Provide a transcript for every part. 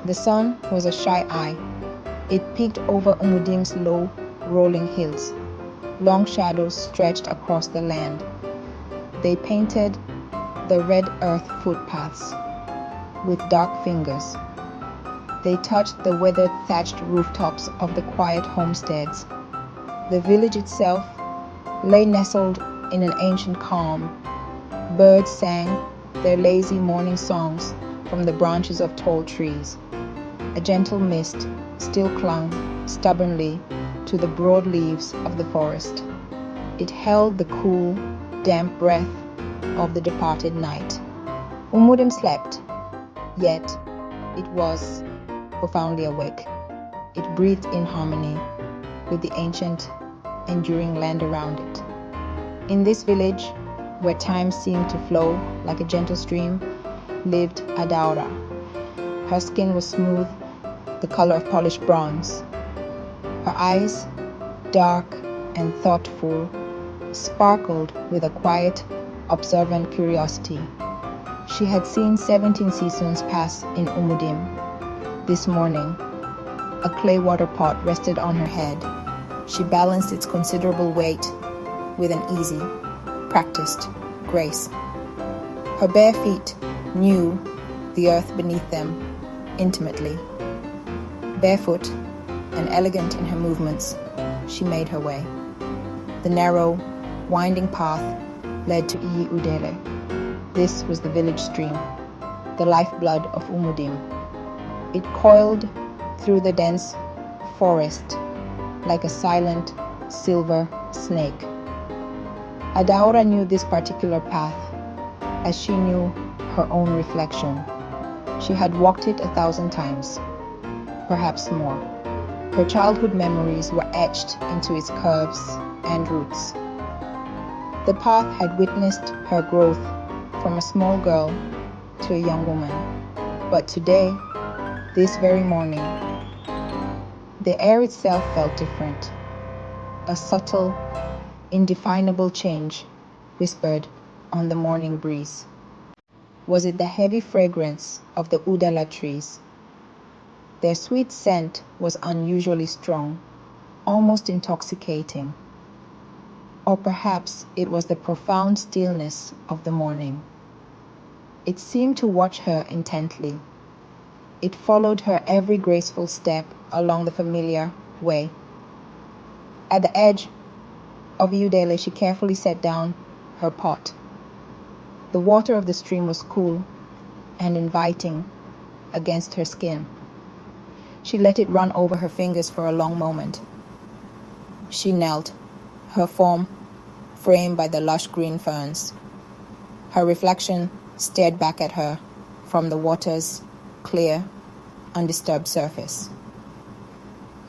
The sun was a shy eye. It peeked over Umudim's low, rolling hills. Long shadows stretched across the land. They painted the red earth footpaths with dark fingers. They touched the weathered thatched rooftops of the quiet homesteads. The village itself lay nestled in an ancient calm. Birds sang their lazy morning songs from the branches of tall trees. A gentle mist still clung stubbornly to the broad leaves of the forest. It held the cool, damp breath of the departed night. Umudim slept, yet it was profoundly awake. It breathed in harmony with the ancient, enduring land around it. In this village, where time seemed to flow like a gentle stream, lived Adaora. Her skin was smooth, the color of polished bronze. Her eyes, dark and thoughtful, sparkled with a quiet, observant curiosity. She had seen 17 seasons pass in Umudim. This morning, a clay water pot rested on her head. She balanced its considerable weight with an easy, practiced grace. Her bare feet knew the earth beneath them intimately. Barefoot and elegant in her movements, she made her way. The narrow, winding path led to Adaora-The. This was the village stream, the lifeblood of Umudim. It coiled through the dense forest like a silent silver snake. Adaora knew this particular path as she knew her own reflection. She had walked it 1,000 times, perhaps more. Her childhood memories were etched into its curves and roots. The path had witnessed her growth from a small girl to a young woman. But today, this very morning, the air itself felt different. A subtle, indefinable change whispered on the morning breeze. Was it the heavy fragrance of the udala trees? Their sweet scent was unusually strong, almost intoxicating. Or perhaps it was the profound stillness of the morning. It seemed to watch her intently. It followed her every graceful step along the familiar way. At the edge of Adaora-The, she carefully set down her pot. The water of the stream was cool and inviting against her skin. She let it run over her fingers for a long moment. She knelt, her form framed by the lush green ferns. Her reflection stared back at her from the water's clear, undisturbed surface.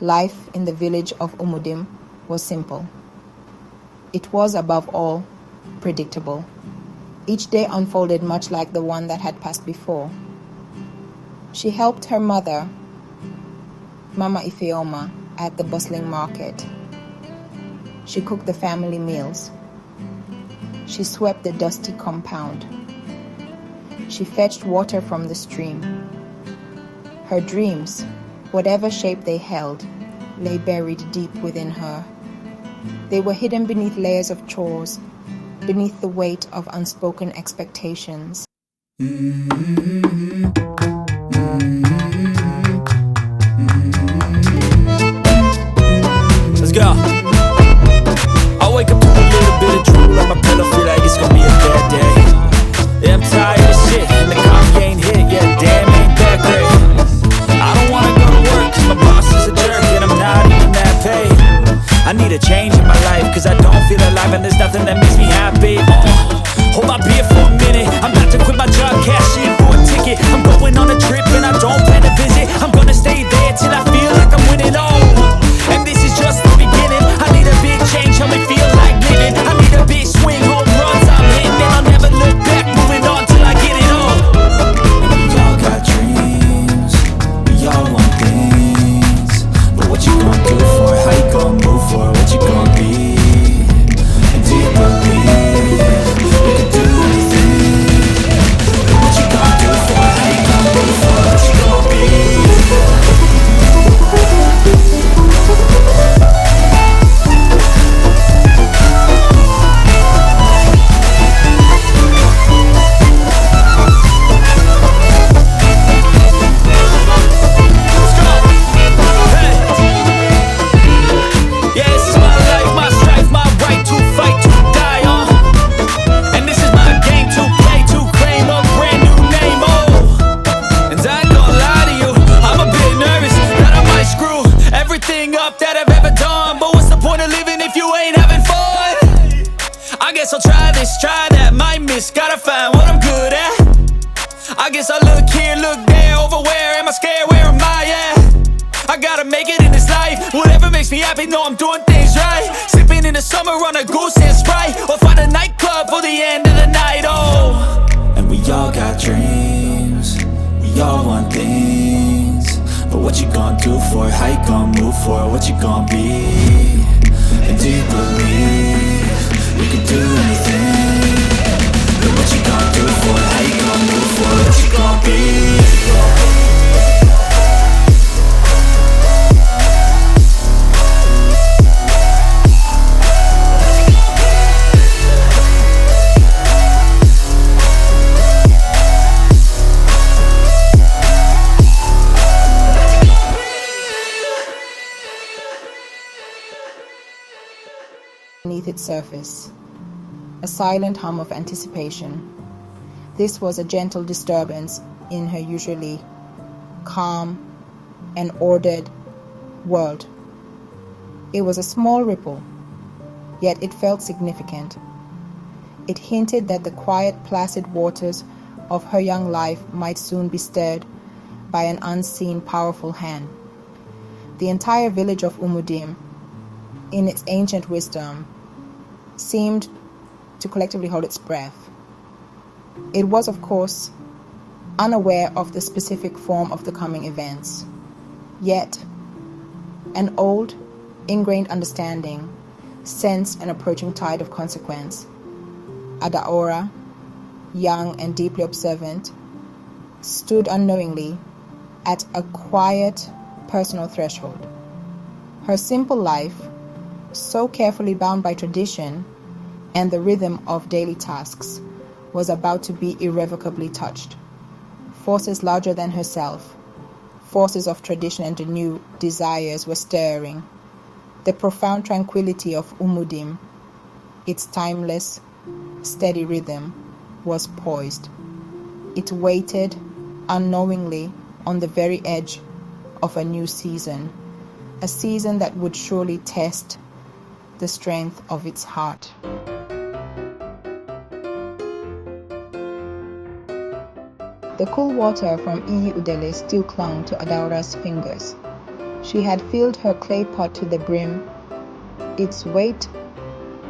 Life in the village of Umudim was simple. It was, above all, predictable. Each day unfolded much like the one that had passed before. She helped her mother, Mama Ifeoma, at the bustling market. She cooked the family meals. She swept the dusty compound. She fetched water from the stream. Her dreams, whatever shape they held, lay buried deep within her. They were hidden beneath layers of chores, beneath the weight of unspoken expectations. Let's go. I wake up to a little bit of drool on my pillow, feel like it's gonna be a bad day. Yeah, I'm tired of shit, and the coffee ain't hit, yeah, damn, ain't that great. I don't wanna go to work, cause my boss is a jerk, and I'm not even that paid. I need a change in my life, cause I don't feel alive, and there's nothing that makes me happy. Hold my beer for a minute, I'm about to quit my job, cash in for a ticket. I'm going gotta find what I'm good at. I guess I look here, look there, over where am I scared, where am I at? I gotta make it in this life, whatever makes me happy, know I'm doing things right. Sipping in the summer on a goose and Sprite, or find a nightclub for the end of the night, oh. And we all got dreams, we all want things, but what you gonna do for it, how you gonna move for it, what you gonna be? And do you believe you can do anything? But what you gonna do for it, how you gonna move for it, what you gonna be? Beneath its surface, a silent hum of anticipation. This was a gentle disturbance in her usually calm and ordered world. It was a small ripple, yet it felt significant. It hinted that the quiet, placid waters of her young life might soon be stirred by an unseen, powerful hand. The entire village of Umudim, in its ancient wisdom, seemed to collectively hold its breath. It was, of course, unaware of the specific form of the coming events. Yet, an old, ingrained understanding sensed an approaching tide of consequence. Adaora, young and deeply observant, stood unknowingly at a quiet, personal threshold. Her simple life, so carefully bound by tradition and the rhythm of daily tasks, was about to be irrevocably touched. Forces larger than herself, forces of tradition and new desires were stirring. The profound tranquility of Umudim, its timeless, steady rhythm, was poised. It waited unknowingly on the very edge of a new season, a season that would surely test the strength of its heart. The cool water from Iyi Udele still clung to Adaora's fingers. She had filled her clay pot to the brim. Its weight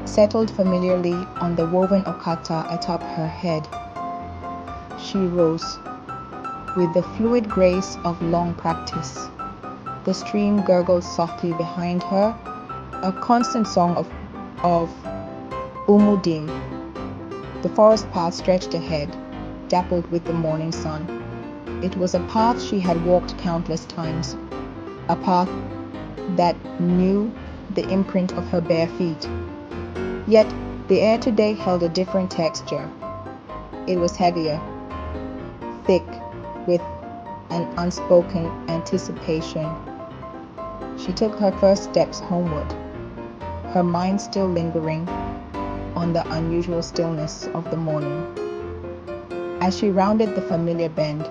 settled familiarly on the woven okata atop her head. She rose with the fluid grace of long practice. The stream gurgled softly behind her, a constant song of Umudim. The forest path stretched ahead, dappled with the morning sun. It was a path she had walked countless times, a path that knew the imprint of her bare feet. Yet the air today held a different texture. It was heavier, thick, with an unspoken anticipation. She took her first steps homeward, her mind still lingering on the unusual stillness of the morning. As she rounded the familiar bend,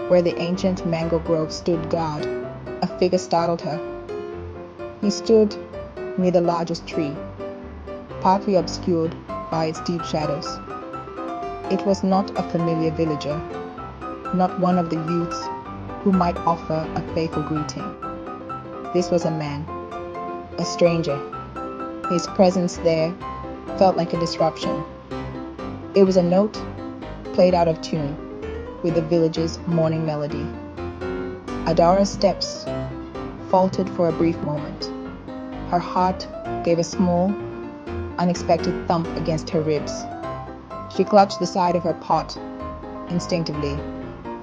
where the ancient mango grove stood guard, a figure startled her. He stood near the largest tree, partly obscured by its deep shadows. It was not a familiar villager, not one of the youths who might offer a playful greeting. This was a man, a stranger. His presence there felt like a disruption. It was a note played out of tune with the village's morning melody. Adaora's steps faltered for a brief moment. Her heart gave a small, unexpected thump against her ribs. She clutched the side of her pot instinctively,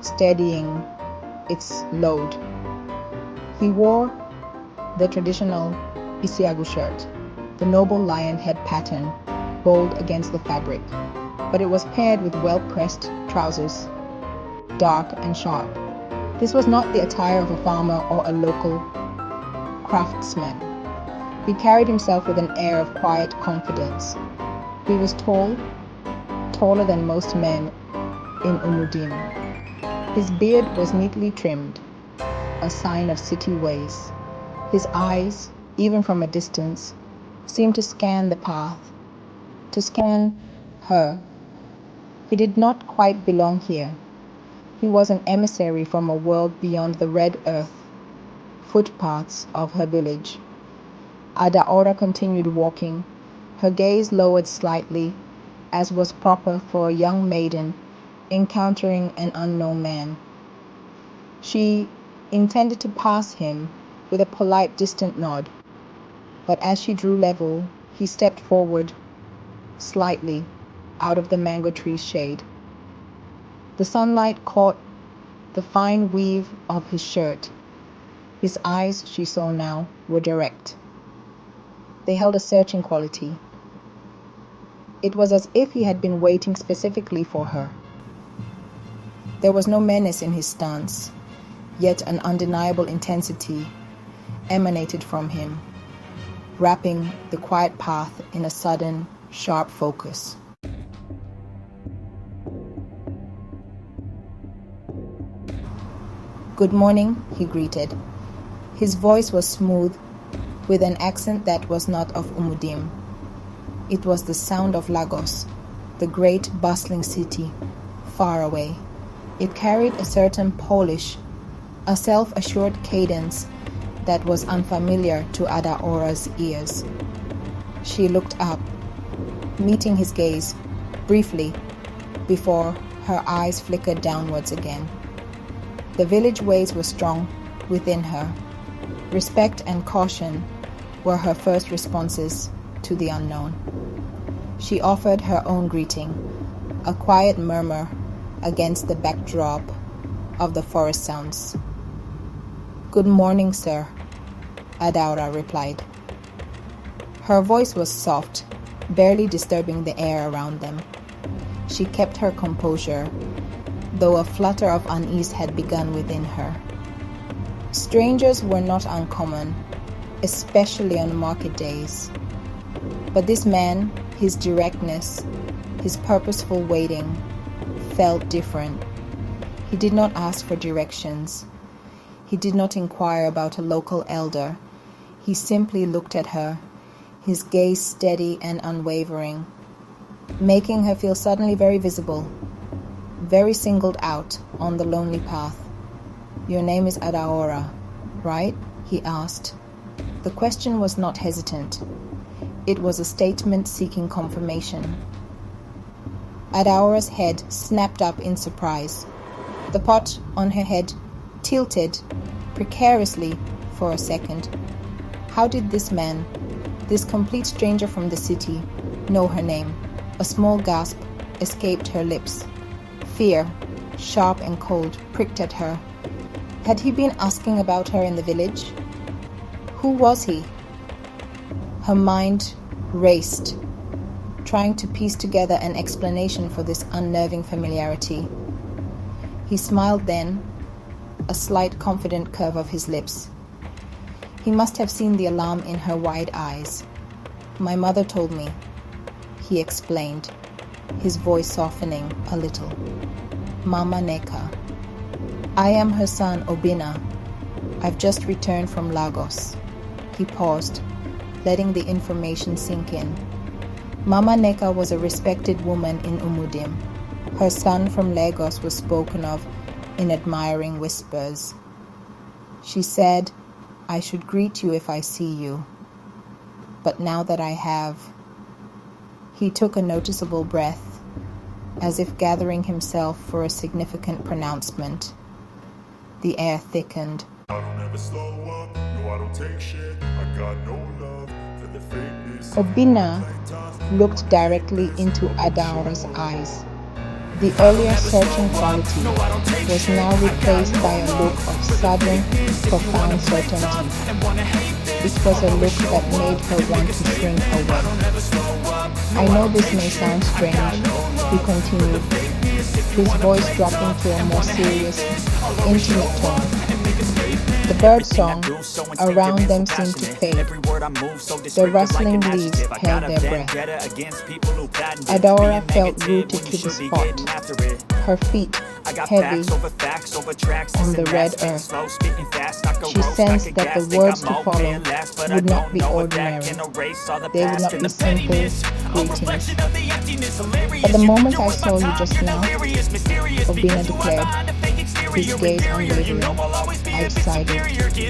steadying its load. He wore the traditional Isiagu shirt, the noble lion head pattern bold against the fabric, but it was paired with well-pressed trousers, dark and sharp. This was not the attire of a farmer or a local craftsman. He carried himself with an air of quiet confidence. He was tall, taller than most men in Umudim. His beard was neatly trimmed, a sign of city ways. His eyes, even from a distance, seemed to scan the path, to scan her. He did not quite belong here. He was an emissary from a world beyond the red earth footpaths of her village. Adaora continued walking, her gaze lowered slightly, as was proper for a young maiden encountering an unknown man. She intended to pass him with a polite, distant nod, but as she drew level, he stepped forward slightly out of the mango tree's shade. The sunlight caught the fine weave of his shirt. His eyes, she saw now, were direct. They held a searching quality. It was as if he had been waiting specifically for her. There was no menace in his stance, yet an undeniable intensity emanated from him, wrapping the quiet path in a sudden, sharp focus. "Good morning," he greeted. His voice was smooth, with an accent that was not of Umudim. It was the sound of Lagos, the great bustling city, far away. It carried a certain polish, a self-assured cadence that was unfamiliar to Adaora's ears. She looked up, meeting his gaze briefly before her eyes flickered downwards again. The village ways were strong within her. Respect and caution were her first responses to the unknown. She offered her own greeting, a quiet murmur against the backdrop of the forest sounds. "Good morning, sir," Adaora replied. Her voice was soft, barely disturbing the air around them. She kept her composure, though a flutter of unease had begun within her. Strangers were not uncommon, especially on market days. But this man, his directness, his purposeful waiting, felt different. He did not ask for directions. He did not inquire about a local elder. He simply looked at her, his gaze steady and unwavering, making her feel suddenly very visible, very singled out on the lonely path. "Your name is Adaora, right?" he asked. The question was not hesitant. It was a statement seeking confirmation. Adaora's head snapped up in surprise. The pot on her head tilted precariously for a second. How did this man, this complete stranger from the city, know her name? A small gasp escaped her lips. Fear, sharp and cold, pricked at her. Had he been asking about her in the village? Who was he? Her mind raced, trying to piece together an explanation for this unnerving familiarity. He smiled then, a slight confident curve of his lips. He must have seen the alarm in her wide eyes. "My mother told me," he explained, his voice softening a little. "Mama Neka. I am her son, Obina. I've just returned from Lagos." He paused, letting the information sink in. Mama Neka was a respected woman in Umudim. Her son from Lagos was spoken of in admiring whispers. She said, "I should greet you if I see you. But now that I have..." He took a noticeable breath, as if gathering himself for a significant pronouncement. The air thickened. I don't ever slow up, no I don't take shit, I got no love for the fakeness. Obina looked directly into Adaora's eyes. The earlier searching quality was now replaced by a look of sudden, profound certainty. It was a look that made her want to shrink away. "I know this may sound strange," he continued, his voice dropping to a more serious, intimate tone. The bird song around them seemed to fade. The rustling leaves held their breath. Adaora felt rooted to the spot, her feet heavy on the red earth. She sensed that the words to follow would not be ordinary. They would not be simple greetings. But the moment I saw you just now, Obina declared, his gaze unwavering, I decided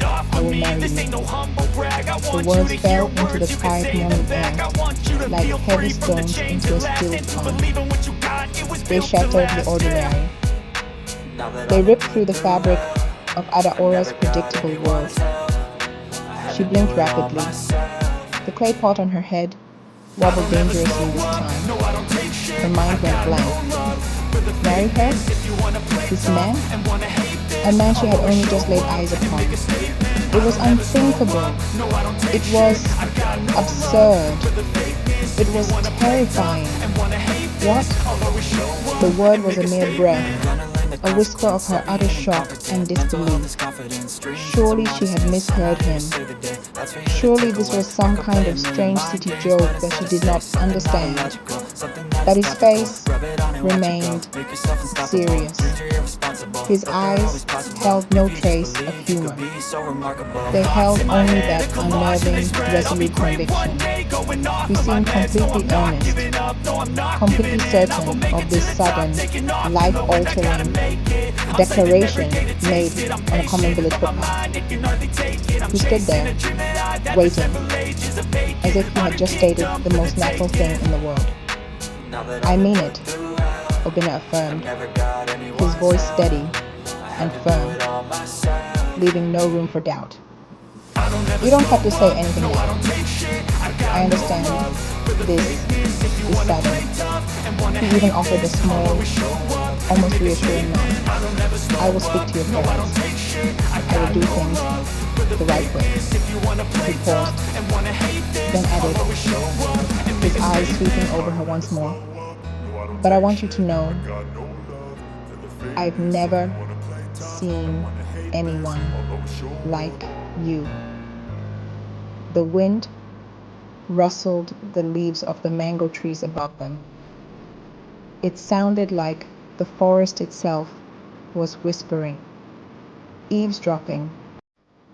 I will marry you. The words fell into the quiet morning air like heavy stones into a still pond. They shattered the ordinary. They ripped through the fabric of Adaora's predictable world. She blinked rapidly. The clay pot on her head wobbled dangerously this time. Her mind went blank. Marry her? This man? A man she had only just laid eyes upon. It was unthinkable. It was absurd. It was terrifying. What? The word was a mere breath, a whisper of her utter shock and disbelief. Surely she had misheard him. Surely this was some kind of strange city joke that she did not understand. But his face remained serious. His eyes held no trace of humor. They held only that unnerving, resolute conviction. He seemed completely earnest, completely certain of this sudden, life-altering declaration made on a common village footpath. He stood there, waiting, as if he had just stated the most natural thing in the world. I mean it, Obina affirmed, his voice steady and firm, leaving no room for doubt. You don't have to say anything now. I understand this is sudden. He even offered a small, almost reassuring nod. I will speak to your parents. I will do things the right way. He paused, then added, his eyes sweeping over her once more. But I want you to know, I've never seen anyone like you. The wind rustled the leaves of the mango trees above them. It sounded like the forest itself was whispering, eavesdropping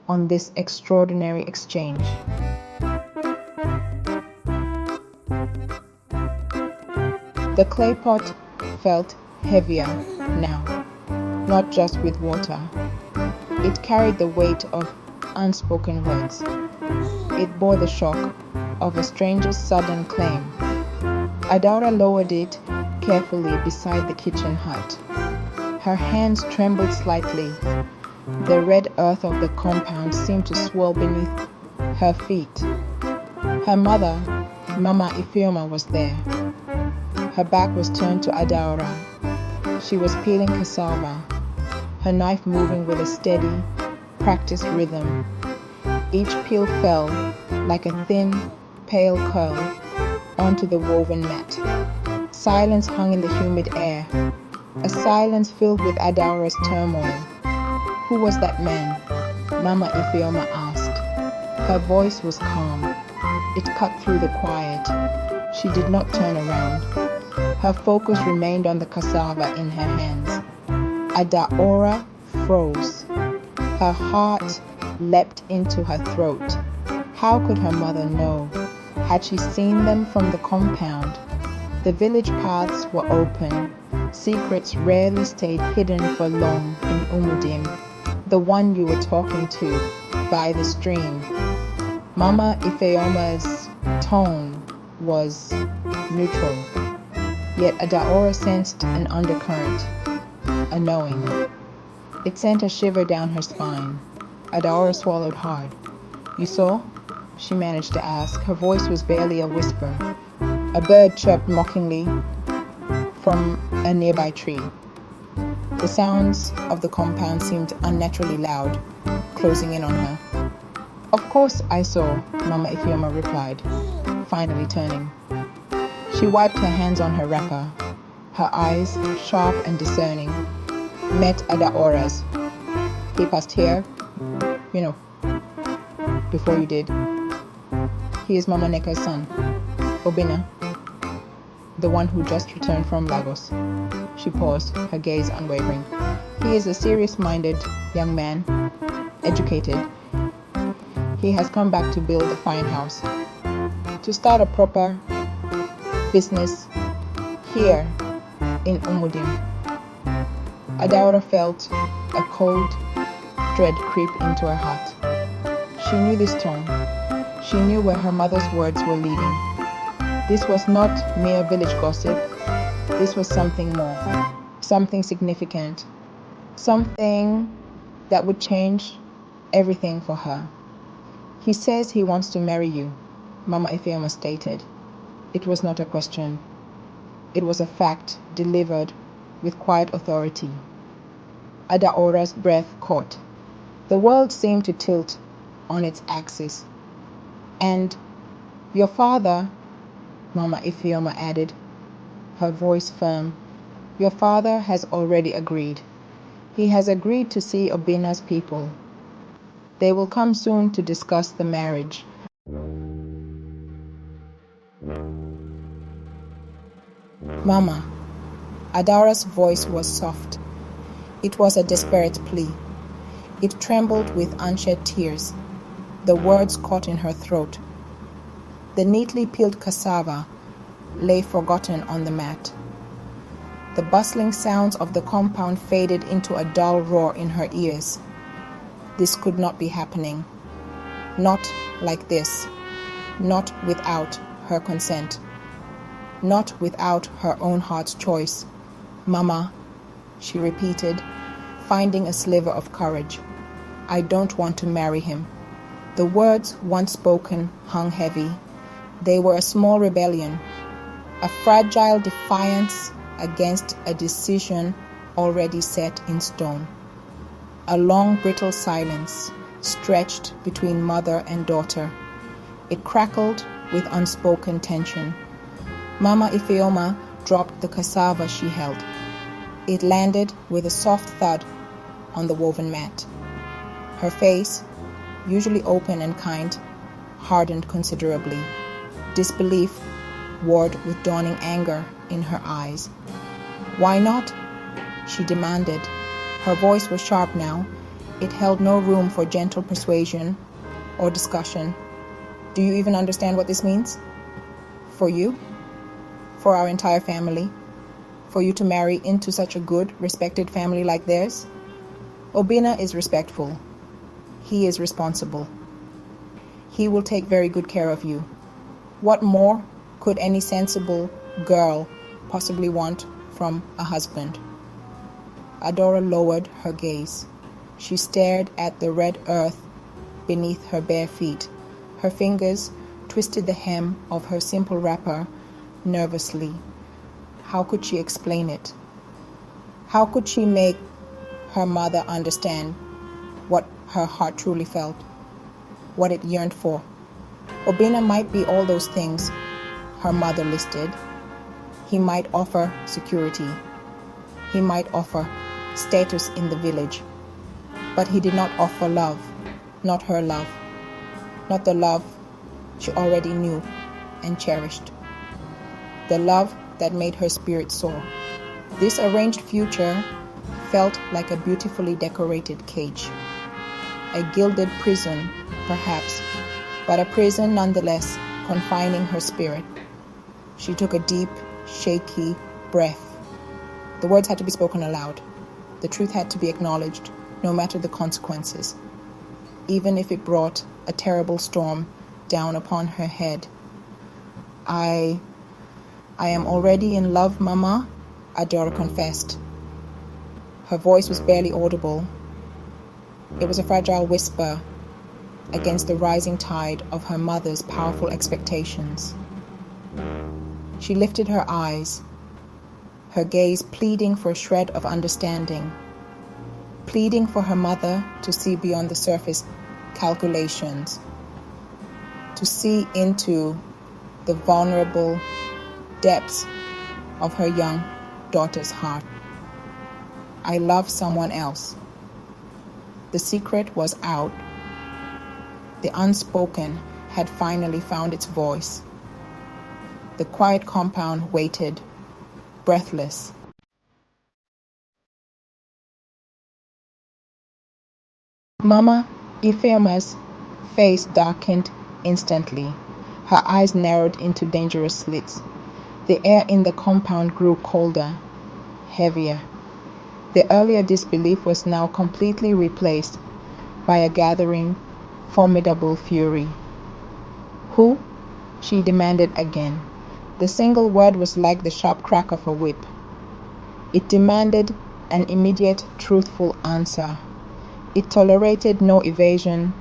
on this extraordinary exchange. The clay pot felt heavier now, not just with water. It carried the weight of unspoken words. It bore the shock of a stranger's sudden claim. Adaora lowered it carefully beside the kitchen hut. Her hands trembled slightly. The red earth of the compound seemed to swirl beneath her feet. Her mother, Mama Ifeoma, was there. Her back was turned to Adaora. She was peeling cassava, her knife moving with a steady, practiced rhythm. Each peel fell like a thin, pale curl onto the woven mat. Silence hung in the humid air, a silence filled with Adaora's turmoil. Who was that man? Mama Ifeoma asked. Her voice was calm. It cut through the quiet. She did not turn around. Her focus remained on the cassava in her hands. Adaora froze. Her heart leapt into her throat. How could her mother know? Had she seen them from the compound? The village paths were open. Secrets rarely stayed hidden for long in Umudim, the one you were talking to by the stream. Mama Ifeoma's tone was neutral, yet Adaora sensed an undercurrent, a knowing. It sent a shiver down her spine. Adaora swallowed hard. You saw? She managed to ask. Her voice was barely a whisper. A bird chirped mockingly from a nearby tree. The sounds of the compound seemed unnaturally loud, closing in on her. Of course I saw, Mama Ifeoma replied, finally turning. She wiped her hands on her wrapper. Her eyes, sharp and discerning, met Adaora's. He passed here, before you did. He is Mama Neka's son, Obina, the one who just returned from Lagos. She paused, her gaze unwavering. He is a serious-minded young man, educated. He has come back to build a fine house, to start a proper business here in Umudim. Adaora felt a cold dread creep into her heart. She knew this tone. She knew where her mother's words were leading. This was not mere village gossip. This was something more, something significant, something that would change everything for her. He says he wants to marry you, Mama Ifeoma stated. It was not a question. It was a fact delivered with quiet authority. Adaora's breath caught. The world seemed to tilt on its axis. And your father, Mama Ifeoma added, her voice firm, your father has already agreed. He has agreed to see Obina's people. They will come soon to discuss the marriage. Mama, Adaora's voice was soft. It was a desperate plea. It trembled with unshed tears. The words caught in her throat. The neatly peeled cassava lay forgotten on the mat. The bustling sounds of the compound faded into a dull roar in her ears. This could not be happening. Not like this. Not without her consent. Not without her own heart's choice. Mama, she repeated, finding a sliver of courage. I don't want to marry him. The words, once spoken, hung heavy. They were a small rebellion, a fragile defiance against a decision already set in stone. A long, brittle silence stretched between mother and daughter. It crackled with unspoken tension. Mama Ifeoma dropped the cassava she held. It landed with a soft thud on the woven mat. Her face, usually open and kind, hardened considerably. Disbelief warred with dawning anger in her eyes. Why not? She demanded. Her voice was sharp now. It held no room for gentle persuasion or discussion. Do you even understand what this means? For you? For our entire family? For you to marry into such a good, respected family like theirs? Obina is respectful. He is responsible. He will take very good care of you. What more could any sensible girl possibly want from a husband? Adaora lowered her gaze. She stared at the red earth beneath her bare feet. Her fingers twisted the hem of her simple wrapper nervously. How could she explain it? How could she make her mother understand what her heart truly felt, what it yearned for? Obina might be all those things her mother listed. He might offer security. He might offer status in the village. But he did not offer love, not her love, not the love she already knew and cherished. The love that made her spirit soar. This arranged future felt like a beautifully decorated cage. A gilded prison, perhaps, but a prison nonetheless, confining her spirit. She took a deep, shaky breath. The words had to be spoken aloud. The truth had to be acknowledged, no matter the consequences, even if it brought a terrible storm down upon her head. I am already in love, Mama, Adaora confessed. Her voice was barely audible. It was a fragile whisper against the rising tide of her mother's powerful expectations. She lifted her eyes, her gaze pleading for a shred of understanding, pleading for her mother to see beyond the surface calculations, to see into the vulnerable depths of her young daughter's heart. I love someone else. The secret was out. The unspoken had finally found its voice. The quiet compound waited, breathless. Mama Ifeoma's face darkened instantly. Her eyes narrowed into dangerous slits. The air in the compound grew colder, heavier. The earlier disbelief was now completely replaced by a gathering, formidable fury. Who? She demanded again. The single word was like the sharp crack of a whip. It demanded an immediate, truthful answer. It tolerated no evasion,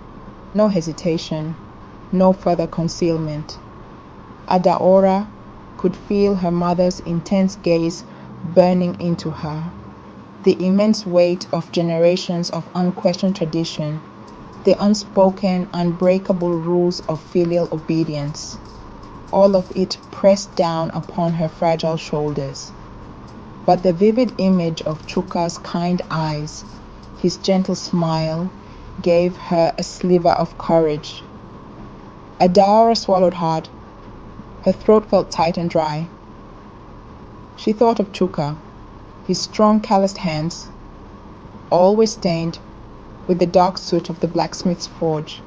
no hesitation, no further concealment. Adaora could feel her mother's intense gaze burning into her. The immense weight of generations of unquestioned tradition, the unspoken, unbreakable rules of filial obedience, all of it pressed down upon her fragile shoulders. But the vivid image of Chuka's kind eyes, his gentle smile, gave her a sliver of courage. Adaora swallowed hard. Her throat felt tight and dry. She thought of Chuka, his strong, calloused hands, always stained with the dark soot of the blacksmith's forge,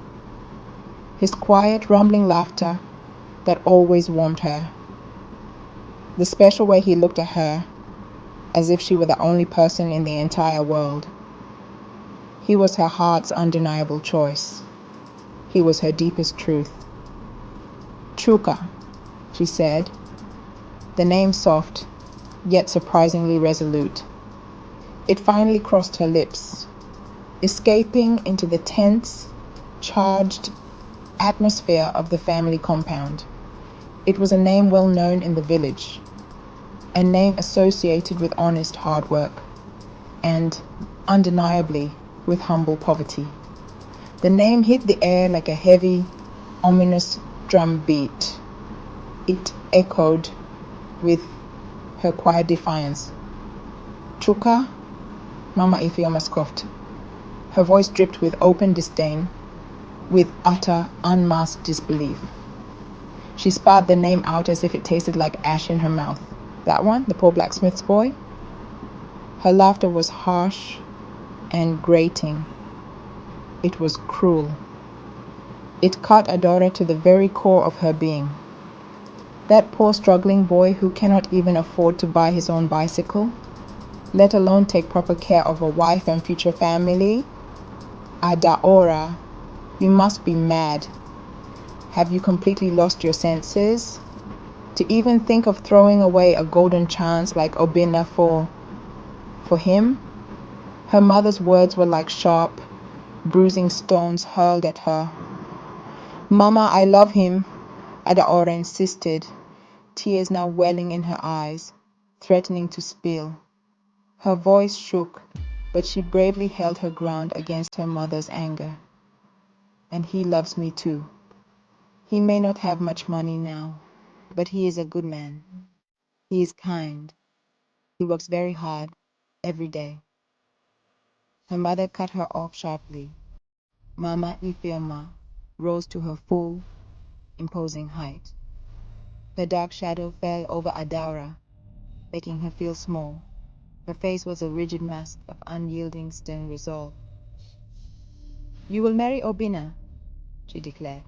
his quiet, rumbling laughter that always warmed her, the special way he looked at her, as if she were the only person in the entire world. He was her heart's undeniable choice. He was her deepest truth. Chuka, she said, the name soft, yet surprisingly resolute. It finally crossed her lips, escaping into the tense, charged atmosphere of the family compound. It was a name well known in the village, a name associated with honest hard work, and undeniably with humble poverty. The name hit the air like a heavy, ominous drum beat. It echoed with her quiet defiance. Chuka, Mama Ifeoma scoffed. Her voice dripped with open disdain, with utter, unmasked disbelief. She spat the name out as if it tasted like ash in her mouth. That one, the poor blacksmith's boy? Her laughter was harsh and grating. It was cruel. It cut Adaora to the very core of her being. That poor struggling boy who cannot even afford to buy his own bicycle, let alone take proper care of a wife and future family. Adaora, you must be mad. Have you completely lost your senses? To even think of throwing away a golden chance like Obina for him? Her mother's words were like sharp, bruising stones hurled at her. Mama, I love him, Adaora insisted, tears now welling in her eyes, threatening to spill. Her voice shook, but she bravely held her ground against her mother's anger. And he loves me too. He may not have much money now, but he is a good man. He is kind. He works very hard, every day. Her mother cut her off sharply. Mama Ifeoma rose to her full, imposing height. Her dark shadow fell over Adaora, making her feel small. Her face was a rigid mask of unyielding, stern resolve. You will marry Obina, she declared.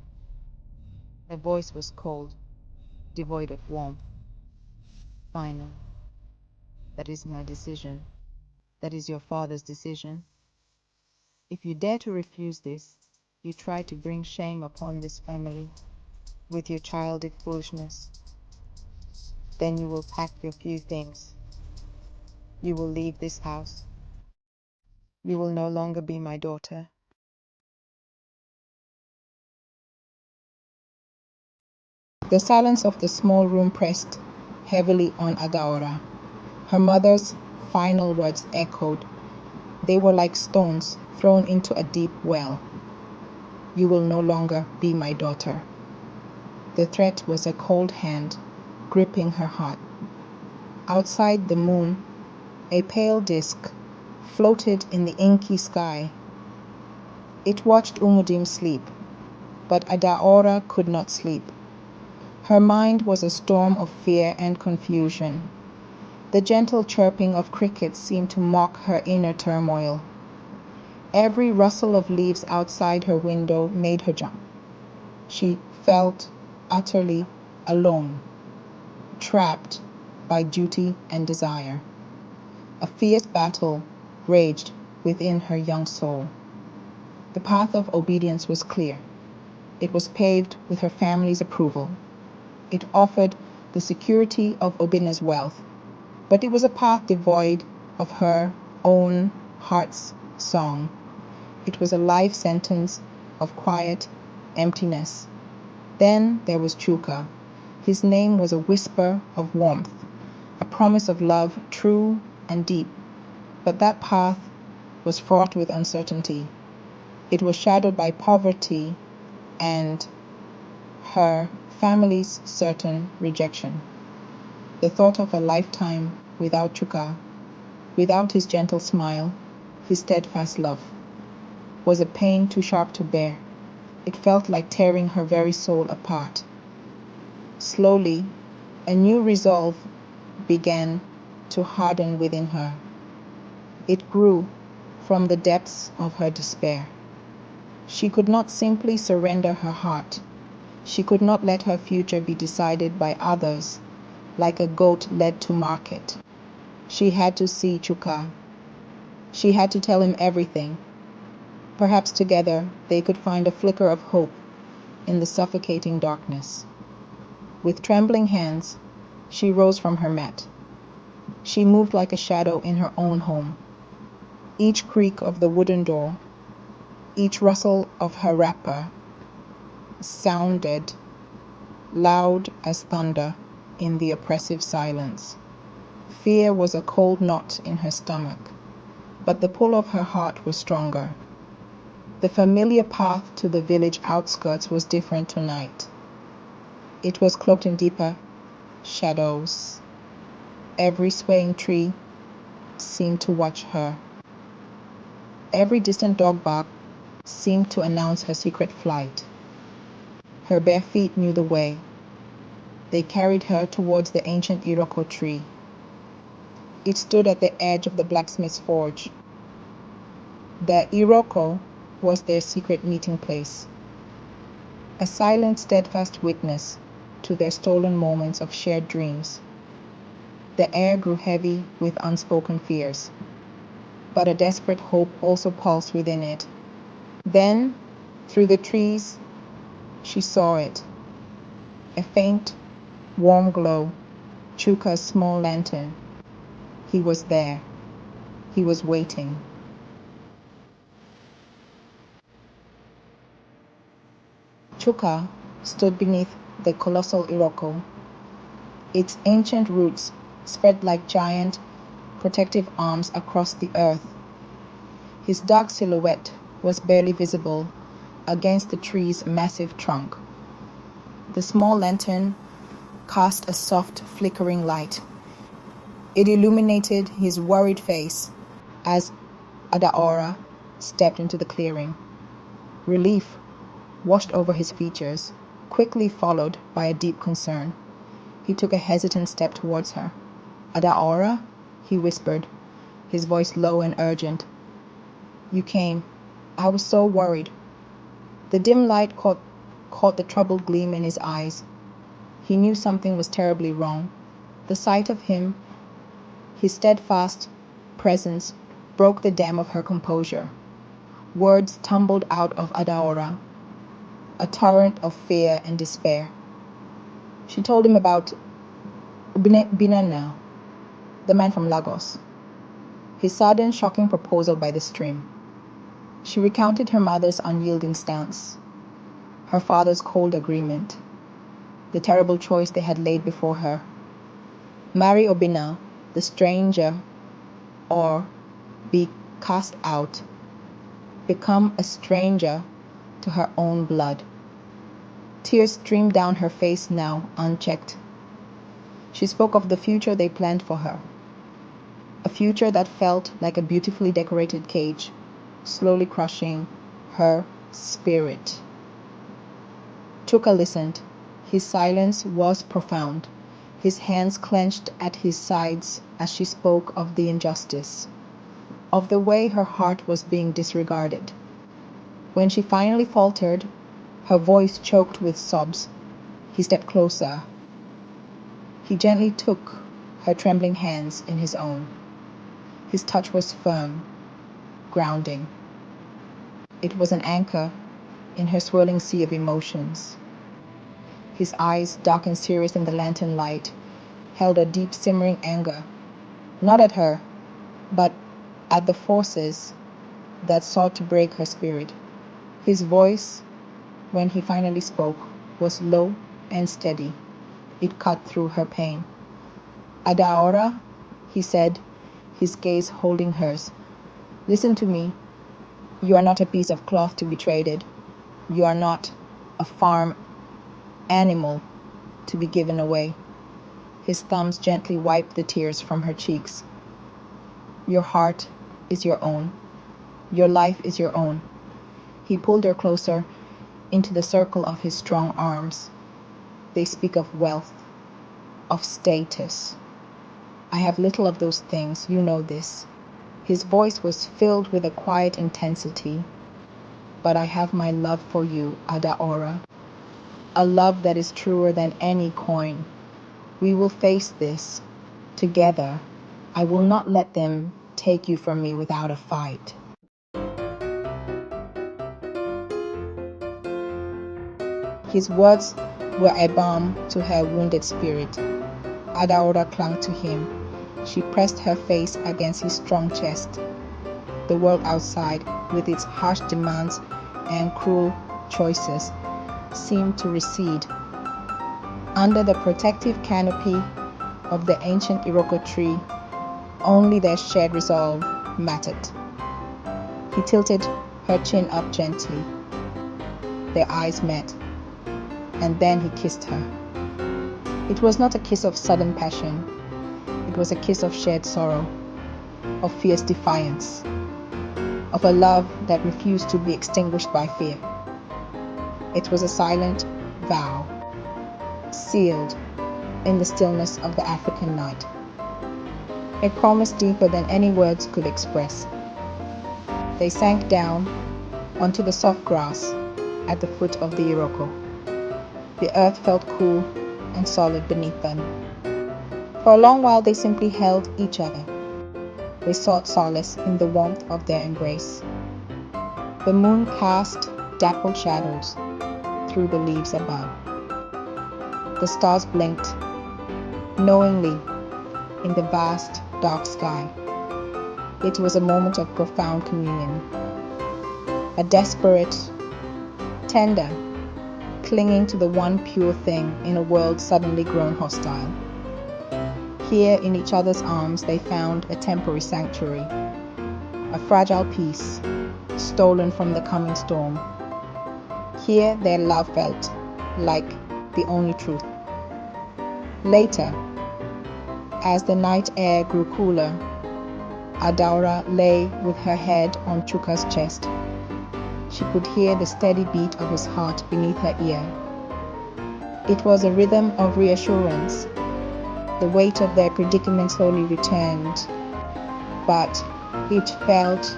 Her voice was cold, devoid of warmth. Final. That is my decision. That is your father's decision. If you dare to refuse this, you try to bring shame upon this family with your childish foolishness. Then you will pack your few things. You will leave this house. You will no longer be my daughter. The silence of the small room pressed heavily on Adaora. Her mother's final words echoed. They were like stones thrown into a deep well. You will no longer be my daughter. The threat was a cold hand gripping her heart. Outside, the moon, a pale disk, floated in the inky sky. It watched Umudim sleep, But Adaora could not sleep. Her mind was a storm of fear and confusion. The gentle chirping of crickets seemed to mock her inner turmoil. Every rustle of leaves outside her window made her jump. She felt utterly alone, trapped by duty and desire. A fierce battle raged within her young soul. The path of obedience was clear. It was paved with her family's approval. It offered the security of Obina's wealth, but it was a path devoid of her own heart's song. It was a life sentence of quiet emptiness. Then there was Chuka. His name was a whisper of warmth, a promise of love true and deep. But that path was fraught with uncertainty. It was shadowed by poverty and her family's certain rejection. The thought of a lifetime without Chuka, without his gentle smile, his steadfast love, was a pain too sharp to bear. It felt like tearing her very soul apart. Slowly, a new resolve began to harden within her. It grew from the depths of her despair. She could not simply surrender her heart. She could not let her future be decided by others, like a goat led to market. She had to see Chuka. She had to tell him everything. Perhaps together they could find a flicker of hope in the suffocating darkness. With trembling hands, she rose from her mat. She moved like a shadow in her own home. Each creak of the wooden door, each rustle of her wrapper, sounded loud as thunder in the oppressive silence. Fear was a cold knot in her stomach, but the pull of her heart was stronger. The familiar path to the village outskirts was different tonight. It was cloaked in deeper shadows. Every swaying tree seemed to watch her. Every distant dog bark seemed to announce her secret flight. Her bare feet knew the way. They carried her towards the ancient Iroko tree. It stood at the edge of the blacksmith's forge. The Iroko was their secret meeting place, a silent, steadfast witness to their stolen moments of shared dreams. The air grew heavy with unspoken fears, but a desperate hope also pulsed within it. Then, through the trees, she saw it. A faint, warm glow, Chuka's small lantern. He was there. He was waiting. Chuka stood beneath the colossal Iroko. Its ancient roots spread like giant, protective arms across the earth. His dark silhouette was barely visible against the tree's massive trunk. The small lantern cast a soft, flickering light. It illuminated his worried face as Adaora stepped into the clearing. Relief washed over his features, quickly followed by a deep concern. He took a hesitant step towards her. "Adaora?" he whispered, his voice low and urgent. "You came. I was so worried." The dim light caught the troubled gleam in his eyes. He knew something was terribly wrong. The sight of him, his steadfast presence, broke the dam of her composure. Words tumbled out of Adaora, a torrent of fear and despair. She told him about Binana, the man from Lagos, his sudden, shocking proposal by the stream. She recounted her mother's unyielding stance, her father's cold agreement, the terrible choice they had laid before her. Marry Obina, the stranger, or be cast out, become a stranger to her own blood. Tears streamed down her face now, unchecked. She spoke of the future they planned for her, a future that felt like a beautifully decorated cage, slowly crushing her spirit. Chuka listened. His silence was profound. His hands clenched at his sides as she spoke of the injustice, of the way her heart was being disregarded. When she finally faltered, her voice choked with sobs, he stepped closer. He gently took her trembling hands in his own. His touch was firm, grounding. It was an anchor in her swirling sea of emotions. His eyes, dark and serious in the lantern light, held a deep simmering anger, not at her, but at the forces that sought to break her spirit. His voice, when he finally spoke, was low and steady. It cut through her pain. "Adaora," he said, his gaze holding hers. "Listen to me. You are not a piece of cloth to be traded. You are not a farm animal to be given away." His thumbs gently wiped the tears from her cheeks. "Your heart is your own. Your life is your own." He pulled her closer into the circle of his strong arms. "They speak of wealth, of status. I have little of those things, you know this." His voice was filled with a quiet intensity. "But I have my love for you, Adaora. A love that is truer than any coin. We will face this together. I will not let them take you from me without a fight." His words were a balm to her wounded spirit. Adaora clung to him. She pressed her face against his strong chest. The world outside, with its harsh demands and cruel choices, seemed to recede. Under the protective canopy of the ancient Iroko tree, only their shared resolve mattered. He tilted her chin up gently. Their eyes met, and then he kissed her. It was not a kiss of sudden passion. It was a kiss of shared sorrow, of fierce defiance, of a love that refused to be extinguished by fear. It was a silent vow, sealed in the stillness of the African night. A promise deeper than any words could express. They sank down onto the soft grass at the foot of the Iroko. The earth felt cool and solid beneath them. For a long while they simply held each other. They sought solace in the warmth of their embrace. The moon cast dappled shadows through the leaves above. The stars blinked knowingly in the vast, dark sky. It was a moment of profound communion, a desperate, tender, clinging to the one pure thing in a world suddenly grown hostile. Here in each other's arms they found a temporary sanctuary, a fragile peace stolen from the coming storm. Here their love felt like the only truth. Later, as the night air grew cooler, Adaora lay with her head on Chuka's chest. She could hear the steady beat of his heart beneath her ear. It was a rhythm of reassurance. The weight of their predicament slowly returned, but it felt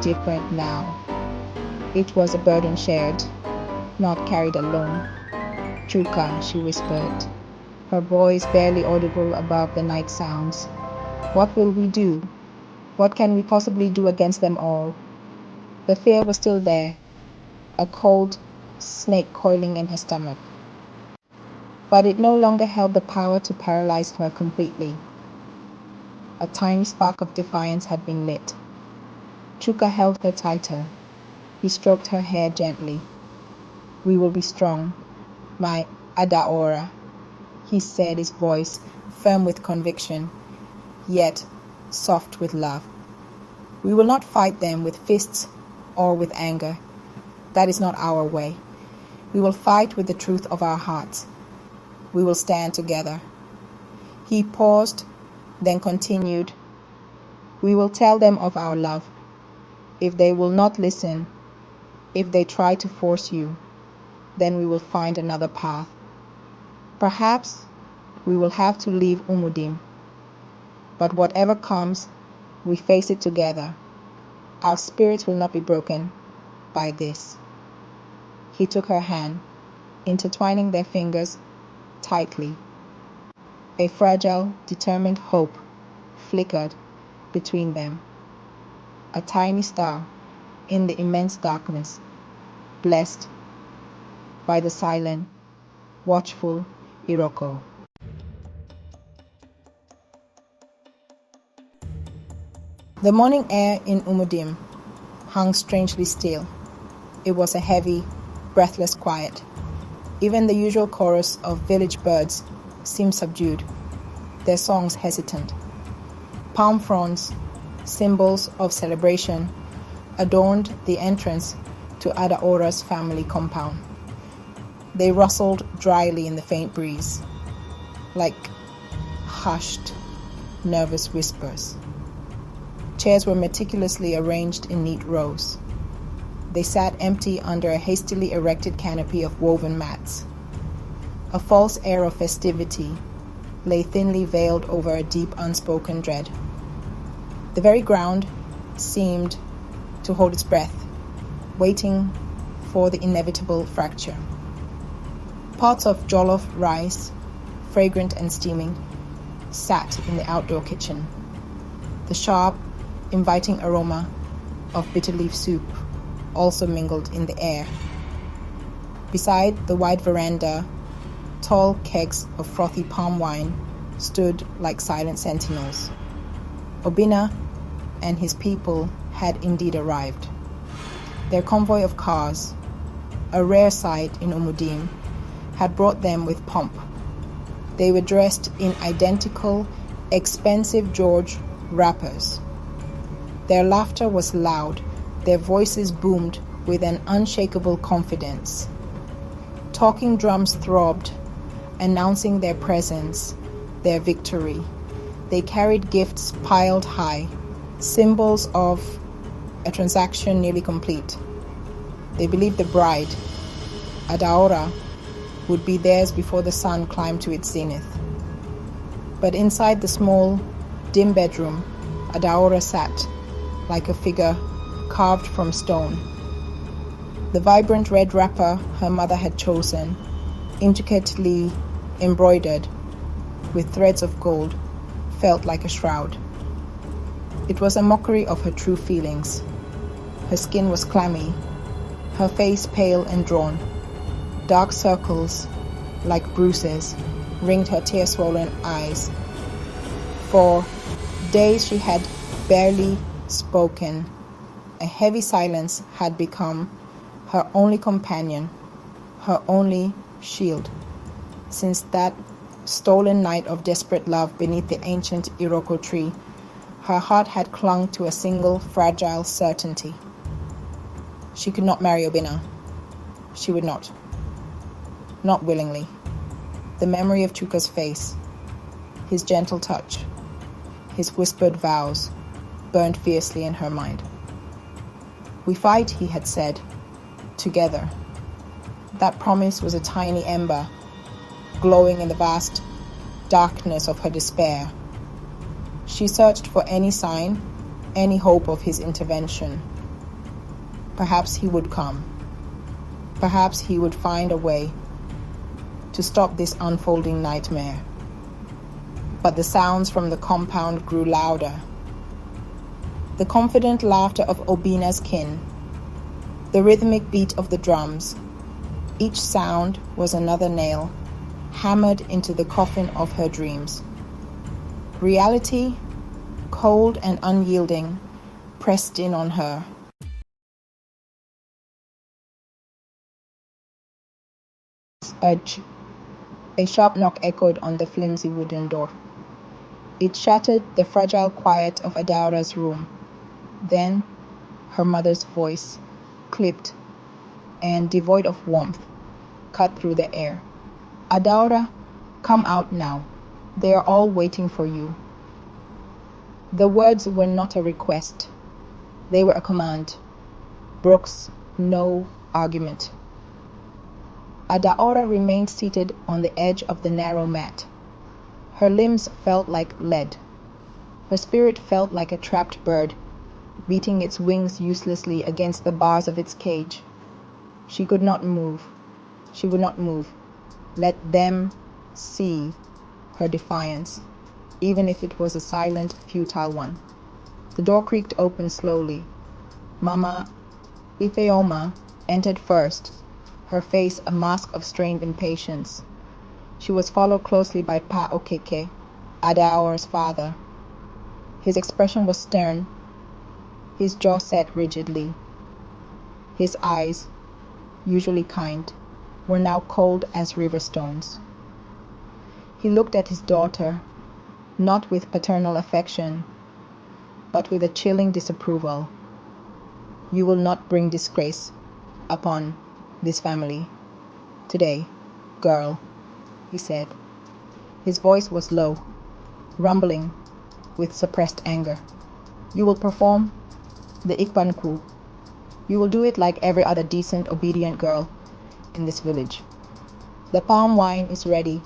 different now. It was a burden shared, not carried alone. "Chuka," she whispered, her voice barely audible above the night sounds. "What will we do? What can we possibly do against them all?" The fear was still there, a cold snake coiling in her stomach. But it no longer held the power to paralyze her completely. A tiny spark of defiance had been lit. Chuka held her tighter. He stroked her hair gently. "We will be strong, my Adaora," he said, his voice firm with conviction, yet soft with love. "We will not fight them with fists or with anger. That is not our way. We will fight with the truth of our hearts. We will stand together." He paused, then continued, "We will tell them of our love. If they will not listen, if they try to force you, then we will find another path. Perhaps we will have to leave Umudim. But whatever comes, we face it together. Our spirits will not be broken by this. He took her hand, intertwining their fingers tightly. A fragile, determined hope flickered between them. A tiny star in the immense darkness, blessed by the silent, watchful Iroko. The morning air in Umudim hung strangely still. It was a heavy, breathless quiet. Even the usual chorus of village birds seemed subdued, their songs hesitant. Palm fronds, symbols of celebration, adorned the entrance to Adaora's family compound. They rustled dryly in the faint breeze, like hushed, nervous whispers. Chairs were meticulously arranged in neat rows. They sat empty under a hastily erected canopy of woven mats. A false air of festivity lay thinly veiled over a deep unspoken dread. The very ground seemed to hold its breath, waiting for the inevitable fracture. Pots of jollof rice, fragrant and steaming, sat in the outdoor kitchen. The sharp, inviting aroma of bitter leaf soup also mingled in the air. Beside the wide veranda, tall kegs of frothy palm wine stood like silent sentinels. Obina and his people had indeed arrived. Their convoy of cars, a rare sight in Umudim, had brought them with pomp. They were dressed in identical, expensive George wrappers. Their laughter was loud, their voices boomed with an unshakable confidence. Talking drums throbbed, announcing their presence, their victory. They carried gifts piled high, symbols of a transaction nearly complete. They believed the bride, Adaora, would be theirs before the sun climbed to its zenith. But inside the small, dim bedroom, Adaora sat like a figure carved from stone. The vibrant red wrapper her mother had chosen, intricately embroidered with threads of gold, felt like a shroud. It was a mockery of her true feelings. Her skin was clammy, her face pale and drawn. Dark circles, like bruises, ringed her tear-swollen eyes. For days she had barely spoken. A heavy silence had become her only companion, her only shield. Since that stolen night of desperate love beneath the ancient Iroko tree, her heart had clung to a single fragile certainty. She could not marry Obina. She would not. Not willingly. The memory of Chuka's face, his gentle touch, his whispered vows, burned fiercely in her mind. We fight, he had said, together. That promise was a tiny ember, glowing in the vast darkness of her despair. She searched for any sign, any hope of his intervention. Perhaps he would come. Perhaps he would find a way to stop this unfolding nightmare. But the sounds from the compound grew louder. The confident laughter of Obina's kin, the rhythmic beat of the drums. Each sound was another nail, hammered into the coffin of her dreams. Reality, cold and unyielding, pressed in on her. Edge. A sharp knock echoed on the flimsy wooden door. It shattered the fragile quiet of Adaora's room. Then her mother's voice, clipped and devoid of warmth, cut through the air. Adaora, come out now. They are all waiting for you. The words were not a request. They were a command. Brooks, no argument. Adaora remained seated on the edge of the narrow mat. Her limbs felt like lead. Her spirit felt like a trapped bird, beating its wings uselessly against the bars of its cage. She could not move. She would not move. Let them see her defiance, even if it was a silent, futile one. The door creaked open slowly. Mama Ifeoma entered first, her face a mask of strained impatience. She was followed closely by Pa Okeke, Adaora's father. His expression was stern, his jaw set rigidly. His eyes, usually kind, were now cold as river stones. He looked at his daughter, not with paternal affection, but with a chilling disapproval. You will not bring disgrace upon this family today, girl, he said. His voice was low, rumbling with suppressed anger. You will perform the Ikpanku. You will do it like every other decent, obedient girl in this village. The palm wine is ready.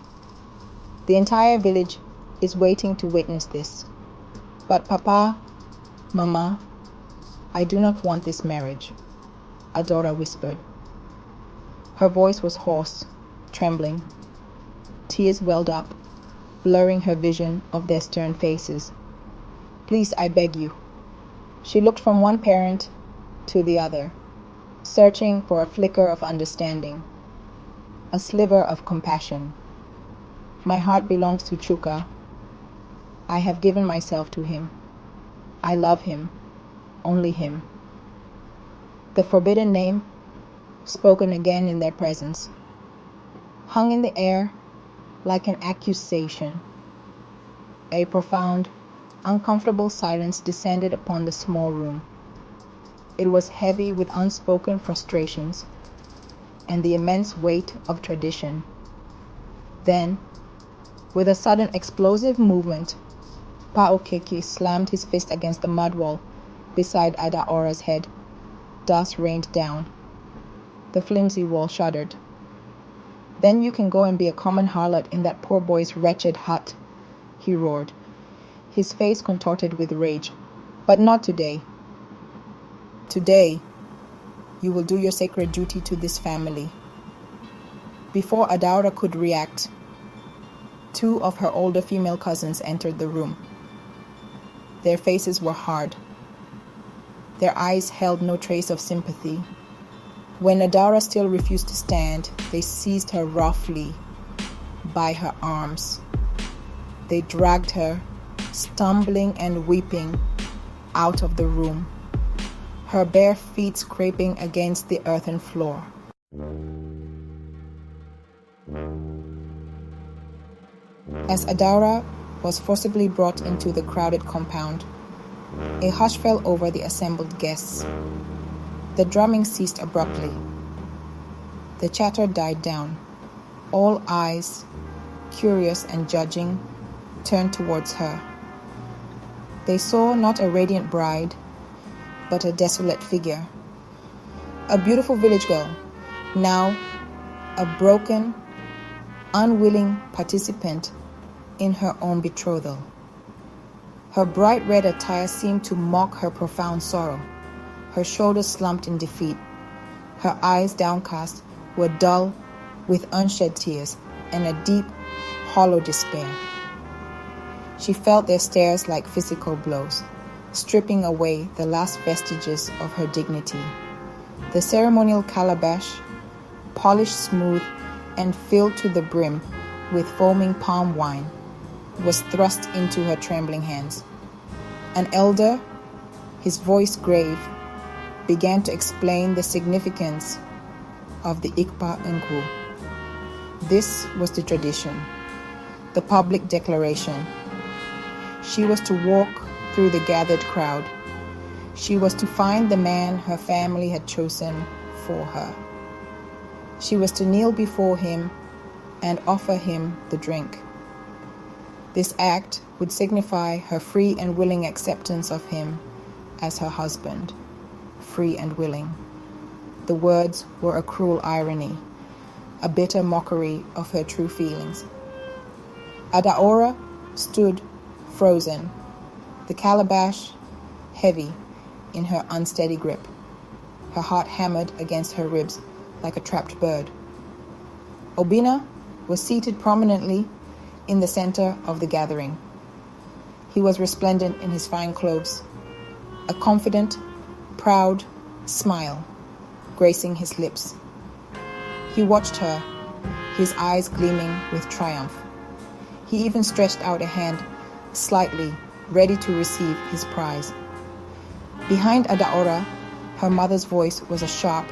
The entire village is waiting to witness this. But Papa, Mama, I do not want this marriage, Adora whispered. Her voice was hoarse, trembling. Tears welled up, blurring her vision of their stern faces. Please, I beg you. She looked from one parent to the other, searching for a flicker of understanding, a sliver of compassion. My heart belongs to Chuka. I have given myself to him. I love him, only him. The forbidden name, spoken again in their presence, hung in the air like an accusation. A profound, uncomfortable silence descended upon the small room. It was heavy with unspoken frustrations and the immense weight of tradition. Then, with a sudden explosive movement, Paokeki slammed his fist against the mud wall beside Adaora's head. Dust rained down. The flimsy wall shuddered. Then you can go and be a common harlot in that poor boy's wretched hut, he roared, his face contorted with rage. But not today. Today, you will do your sacred duty to this family. Before Adaora could react, two of her older female cousins entered the room. Their faces were hard. Their eyes held no trace of sympathy. When Adaora still refused to stand, they seized her roughly by her arms. They dragged her, stumbling and weeping, out of the room, her bare feet scraping against the earthen floor. As Adaora was forcibly brought into the crowded compound, a hush fell over the assembled guests. The drumming ceased abruptly. The chatter died down. All eyes, curious and judging, turned towards her. They saw not a radiant bride, but a desolate figure. A beautiful village girl, now a broken, unwilling participant in her own betrothal. Her bright red attire seemed to mock her profound sorrow. Her shoulders slumped in defeat. Her eyes, downcast, were dull with unshed tears and a deep, hollow despair. She felt their stares like physical blows, stripping away the last vestiges of her dignity. The ceremonial calabash, polished smooth and filled to the brim with foaming palm wine, was thrust into her trembling hands. An elder, his voice grave, began to explain the significance of the Ikpa Nku. This was the tradition, the public declaration. She was to walk through the gathered crowd. She was to find the man her family had chosen for her. She was to kneel before him and offer him the drink. This act would signify her free and willing acceptance of him as her husband. Free and willing. The words were a cruel irony. a bitter mockery of her true feelings. Adaora stood frozen, the calabash heavy in her unsteady grip, her heart hammered against her ribs like a trapped bird. Obinna was seated prominently in the center of the gathering. He was resplendent in his fine clothes, a confident, proud smile gracing his lips. He watched her, his eyes gleaming with triumph. He even stretched out a hand slightly, ready to receive his prize. Behind Adaora, her mother's voice was a sharp,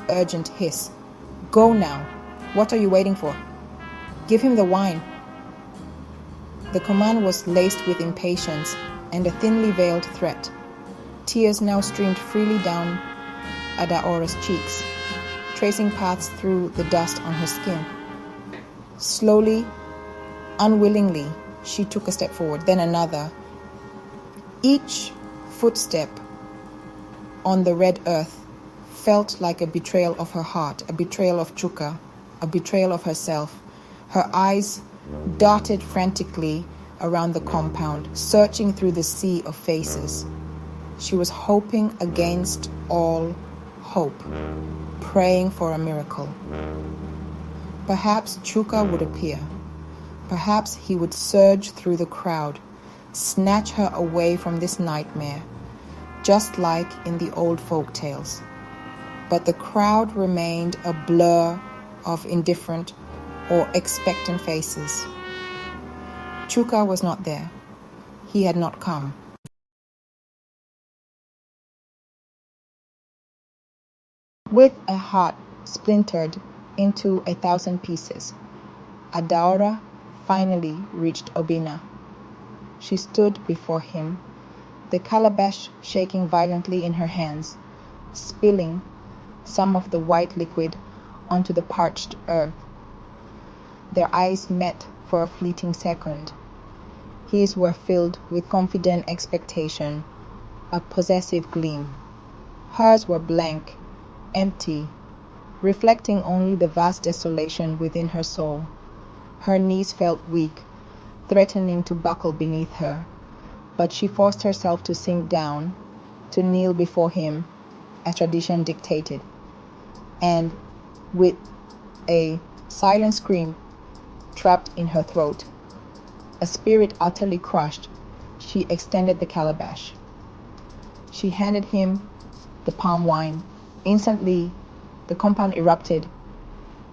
urgent hiss. "Go now. What are you waiting for? Give him the wine." The command was laced with impatience and a thinly veiled threat. Tears now streamed freely down Adaora's cheeks, tracing paths through the dust on her skin. Slowly, unwillingly, she took a step forward, then another. Each footstep on the red earth felt like a betrayal of her heart, a betrayal of Chuka, a betrayal of herself. Her eyes darted frantically around the compound, searching through the sea of faces. She was hoping against all hope, praying for a miracle. Perhaps Chuka would appear. Perhaps he would surge through the crowd, snatch her away from this nightmare, just like in the old folk tales. But the crowd remained a blur of indifferent or expectant faces. Chuka was not there. He had not come. With a heart splintered into 1,000 pieces, Adaora finally reached Obinna. She stood before him, the calabash shaking violently in her hands, spilling some of the white liquid onto the parched earth. Their eyes met for a fleeting second. His were filled with confident expectation, a possessive gleam. Hers were blank, empty, reflecting only the vast desolation within her soul. Her knees felt weak, threatening to buckle beneath her, but she forced herself to sink down, to kneel before him, as tradition dictated. And with a silent scream trapped in her throat, a spirit utterly crushed, she extended the calabash. She handed him the palm wine. Instantly, the compound erupted.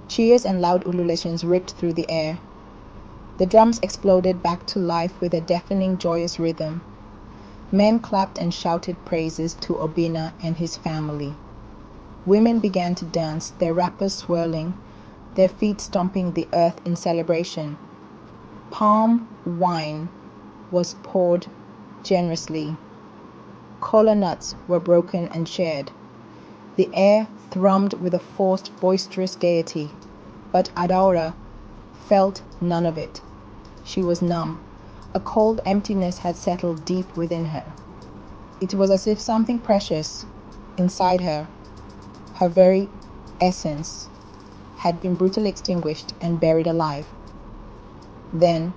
Cheers and loud ululations ripped through the air. The drums exploded back to life with a deafening, joyous rhythm. Men clapped and shouted praises to Obinna and his family. Women began to dance, their wrappers swirling, their feet stomping the earth in celebration. Palm wine was poured generously. Kola nuts were broken and shared. The air thrummed with a forced, boisterous gaiety, but Adaora felt none of it. She was numb. A cold emptiness had settled deep within her. It was as if something precious inside her, her very essence, had been brutally extinguished and buried alive. Then,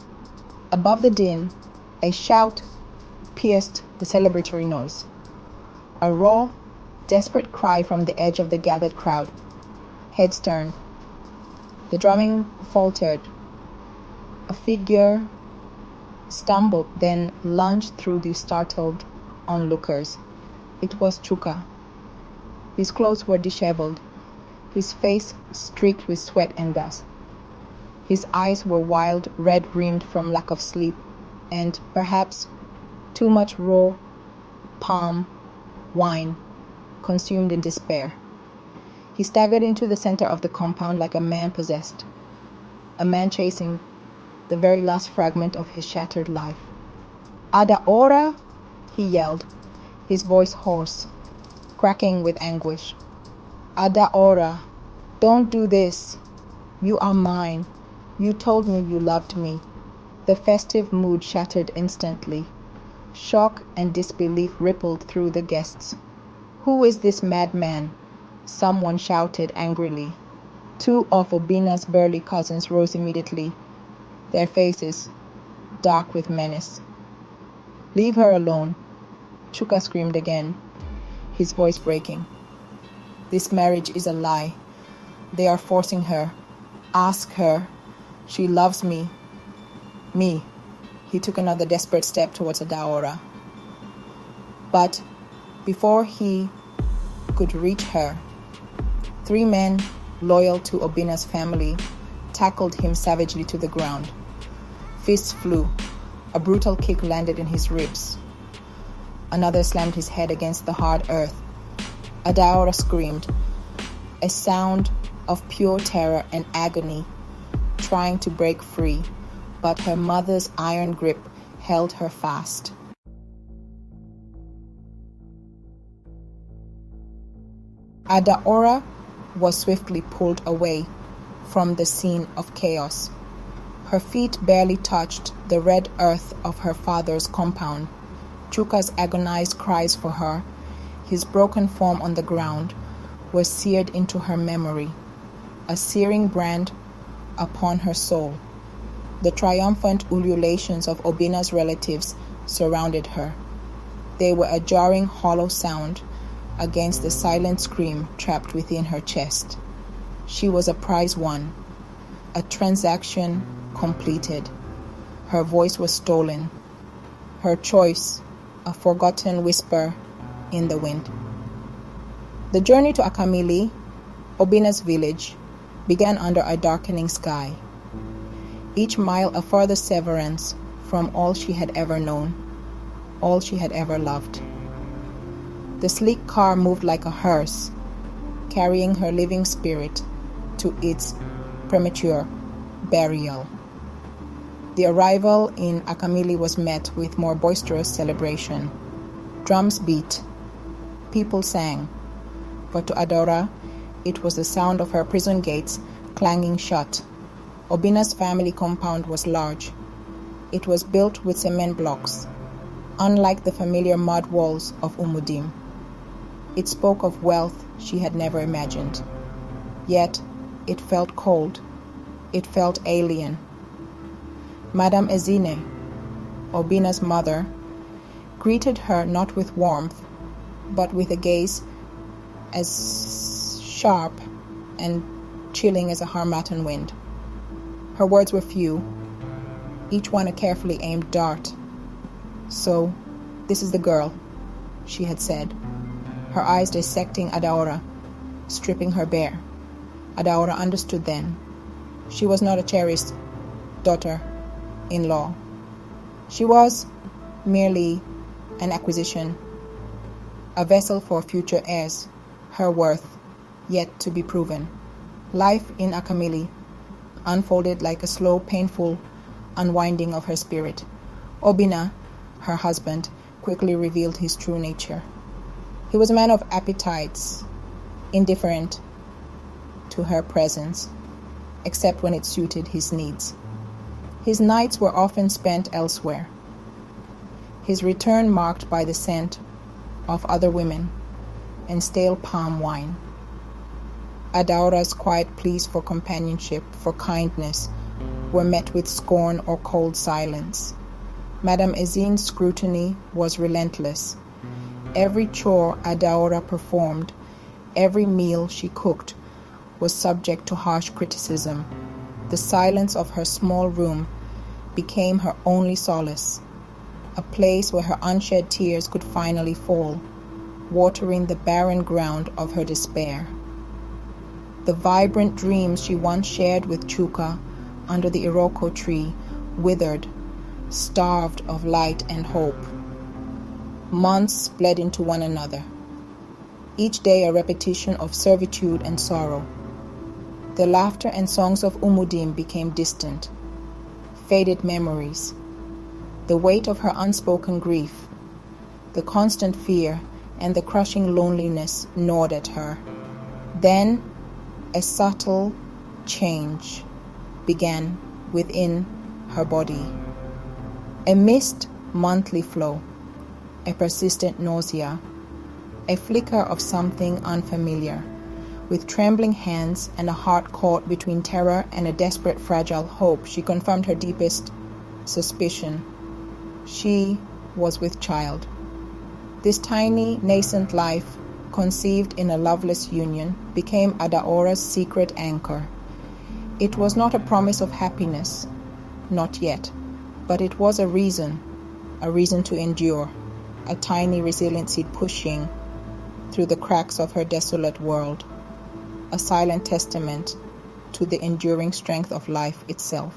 above the din, a shout pierced the celebratory noise. A raw, desperate cry from the edge of the gathered crowd. Heads turned. The drumming faltered. A figure stumbled, then lunged through the startled onlookers. It was Chuka. His clothes were disheveled, his face streaked with sweat and dust. His eyes were wild, red-rimmed from lack of sleep, and perhaps too much raw palm wine consumed in despair. He staggered into the center of the compound like a man possessed, a man chasing the very last fragment of his shattered life. "Adaora!" he yelled, his voice hoarse, cracking with anguish. "Adaora, don't do this. You are mine. You told me you loved me." The festive mood shattered instantly. Shock and disbelief rippled through the guests. "Who is this madman?" someone shouted angrily. Two of Obina's burly cousins rose immediately, their faces dark with menace. "Leave her alone," Chuka screamed again, his voice breaking. "This marriage is a lie. They are forcing her. Ask her. She loves me. Me." He took another desperate step towards Adaora. But before he could reach her, three men loyal to Obina's family tackled him savagely to the ground. Fists flew. A brutal kick landed in his ribs. Another slammed his head against the hard earth. Adaora screamed, a sound of pure terror and agony, trying to break free, but her mother's iron grip held her fast. Adaora was swiftly pulled away from the scene of chaos. Her feet barely touched the red earth of her father's compound. Chuka's agonized cries for her, his broken form on the ground, were seared into her memory, a searing brand upon her soul. The triumphant ululations of Obina's relatives surrounded her. They were a jarring, hollow sound against the silent scream trapped within her chest. She was a prize won, a transaction completed. Her voice was stolen, her choice a forgotten whisper in the wind. The journey to Akamili, Obina's village, began under a darkening sky. Each mile a further severance from all she had ever known, all she had ever loved. The sleek car moved like a hearse, carrying her living spirit to its premature burial. The arrival in Akamili was met with more boisterous celebration. Drums beat, people sang, but to Adaora, it was the sound of her prison gates clanging shut. Obina's family compound was large. It was built with cement blocks, unlike the familiar mud walls of Umudim. It spoke of wealth she had never imagined. Yet, it felt cold. It felt alien. Madame Ezine, Obina's mother, greeted her not with warmth, but with a gaze as sharp and chilling as a Harmattan wind. Her words were few, each one a carefully aimed dart. "So, this is the girl," she had said, her eyes dissecting Adaora, stripping her bare. Adaora understood then. She was not a cherished daughter-in-law. She was merely an acquisition, a vessel for future heirs, her worth yet to be proven. Life in Akamili unfolded like a slow, painful unwinding of her spirit. Obina, her husband, quickly revealed his true nature. He was a man of appetites, indifferent to her presence, except when it suited his needs. His nights were often spent elsewhere, his return marked by the scent of other women and stale palm wine. Adaora's quiet pleas for companionship, for kindness, were met with scorn or cold silence. Madame Ezine's scrutiny was relentless. Every chore Adaora performed, every meal she cooked, was subject to harsh criticism. The silence of her small room became her only solace, a place where her unshed tears could finally fall, watering the barren ground of her despair. The vibrant dreams she once shared with Chuka under the Iroko tree withered, starved of light and hope. Months bled into one another, each day a repetition of servitude and sorrow. The laughter and songs of Umudim became distant, faded memories. The weight of her unspoken grief, the constant fear, and the crushing loneliness gnawed at her. Then a subtle change began within her body. A missed monthly flow, a persistent nausea, a flicker of something unfamiliar. With trembling hands and a heart caught between terror and a desperate, fragile hope, she confirmed her deepest suspicion. She was with child. This tiny, nascent life, conceived in a loveless union, became Adaora's secret anchor. It was not a promise of happiness, not yet, but it was a reason to endure, a tiny resilient seed pushing through the cracks of her desolate world, a silent testament to the enduring strength of life itself.